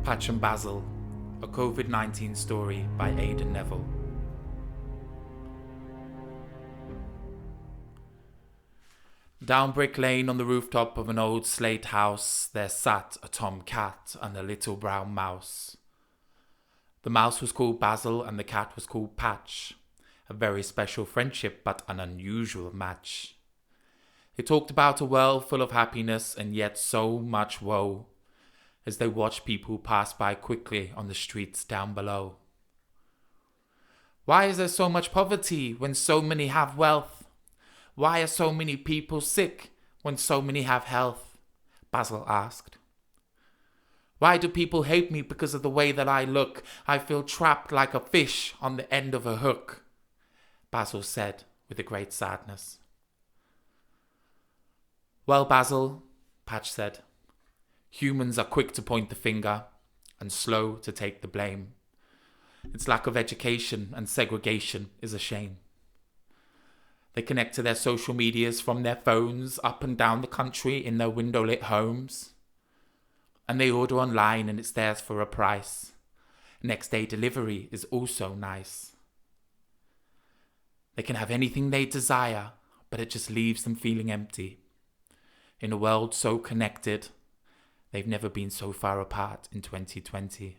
Patch and Basil, a COVID-19 story by Aiden Neville. Down Brick Lane on the rooftop of an old slate house, there sat a tom cat and a little brown mouse. The mouse was called Basil and the cat was called Patch, a very special friendship but an unusual match. They talked about a world full of happiness and yet so much woe, as they watched people pass by quickly on the streets down below. Why is there so much poverty when so many have wealth? Why are so many people sick when so many have health? Basil asked. Why do people hate me because of the way that I look? I feel trapped like a fish on the end of a hook, Basil said with a great sadness. Well, Basil, Patch said, humans are quick to point the finger and slow to take the blame. Its lack of education and segregation is a shame. They connect to their social medias from their phones up and down the country in their window-lit homes. And they order online and it's theirs for a price. Next day delivery is also nice. They can have anything they desire, but it just leaves them feeling empty. In a world so connected, they've never been so far apart in 2020.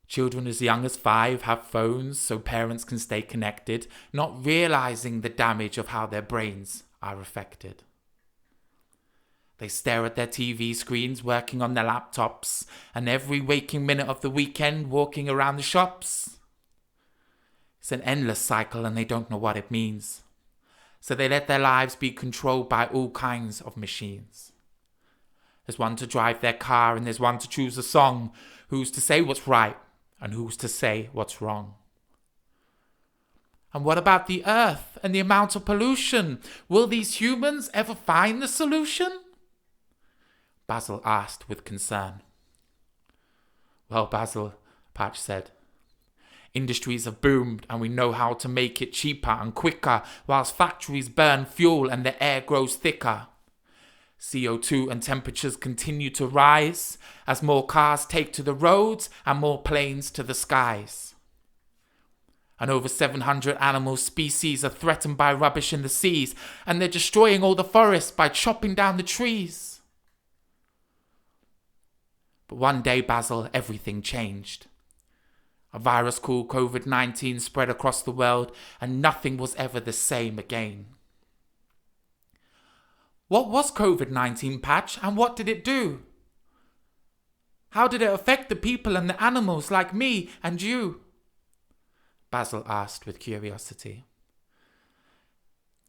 Children as young as 5 have phones so parents can stay connected, not realizing the damage of how their brains are affected. They stare at their TV screens, working on their laptops, and every waking minute of the weekend walking around the shops. It's an endless cycle and they don't know what it means. So they let their lives be controlled by all kinds of machines. There's one to drive their car and there's one to choose a song. Who's to say what's right and who's to say what's wrong? And what about the earth and the amount of pollution? Will these humans ever find the solution? Basil asked with concern. Well, Basil, Patch said, industries have boomed and we know how to make it cheaper and quicker, whilst factories burn fuel and the air grows thicker. CO2 and temperatures continue to rise as more cars take to the roads and more planes to the skies. And over 700 animal species are threatened by rubbish in the seas, and they're destroying all the forests by chopping down the trees. But one day, Basil, everything changed. A virus called COVID-19 spread across the world and nothing was ever the same again. What was COVID-19, Patch, and what did it do? How did it affect the people and the animals like me and you? Basil asked with curiosity.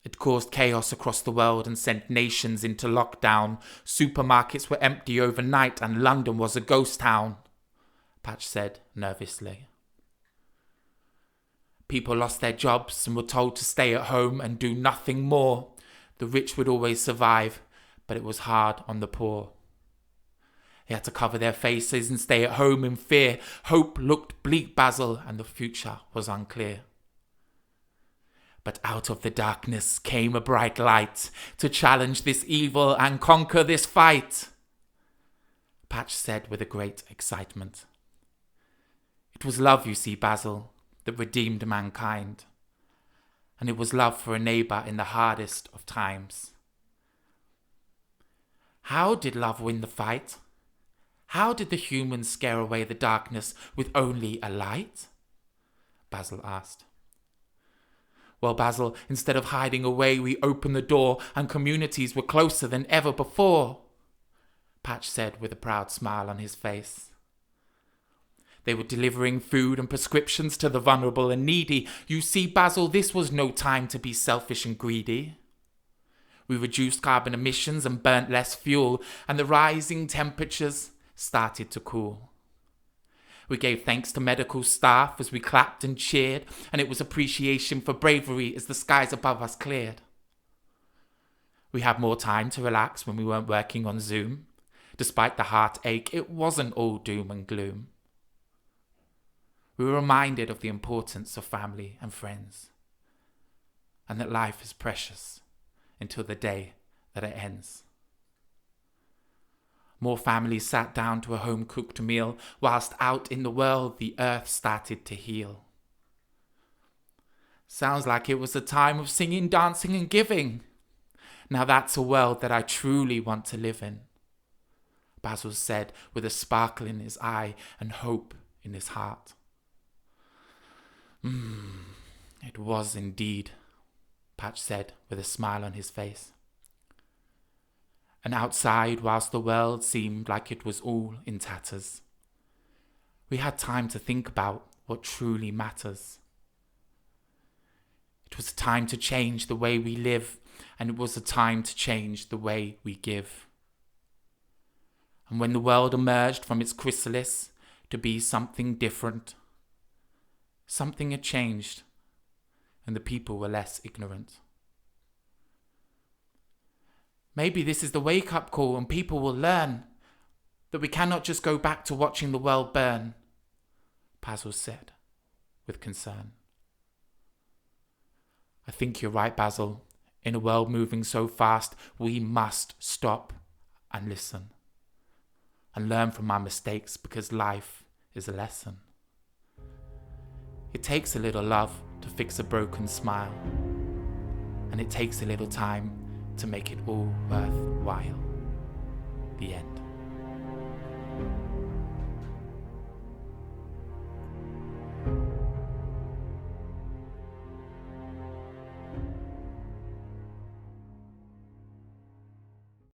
It caused chaos across the world and sent nations into lockdown. Supermarkets were empty overnight and London was a ghost town, Patch said nervously. People lost their jobs and were told to stay at home and do nothing more. The rich would always survive, but it was hard on the poor. They had to cover their faces and stay at home in fear. Hope looked bleak, Basil, and the future was unclear. But out of the darkness came a bright light to challenge this evil and conquer this fight, Patch said with a great excitement. It was love, you see, Basil, that redeemed mankind. And it was love for a neighbour in the hardest of times. How did love win the fight? How did the humans scare away the darkness with only a light? Basil asked. Well, Basil, instead of hiding away, we opened the door and communities were closer than ever before, Patch said with a proud smile on his face. They were delivering food and prescriptions to the vulnerable and needy. You see, Basil, this was no time to be selfish and greedy. We reduced carbon emissions and burnt less fuel, and the rising temperatures started to cool. We gave thanks to medical staff as we clapped and cheered, and it was appreciation for bravery as the skies above us cleared. We had more time to relax when we weren't working on Zoom. Despite the heartache, it wasn't all doom and gloom. We were reminded of the importance of family and friends, and that life is precious until the day that it ends. More families sat down to a home-cooked meal, whilst out in the world the earth started to heal. Sounds like it was a time of singing, dancing and giving. Now that's a world that I truly want to live in, Basil said with a sparkle in his eye and hope in his heart. It was indeed, Patch said with a smile on his face. And outside, whilst the world seemed like it was all in tatters, we had time to think about what truly matters. It was a time to change the way we live, and it was a time to change the way we give. And when the world emerged from its chrysalis to be something different, something had changed, and the people were less ignorant. Maybe this is the wake-up call and people will learn that we cannot just go back to watching the world burn, Basil said with concern. I think you're right, Basil. In a world moving so fast, we must stop and listen and learn from our mistakes, because life is a lesson. It takes a little love to fix a broken smile, and it takes a little time to make it all worthwhile. The end.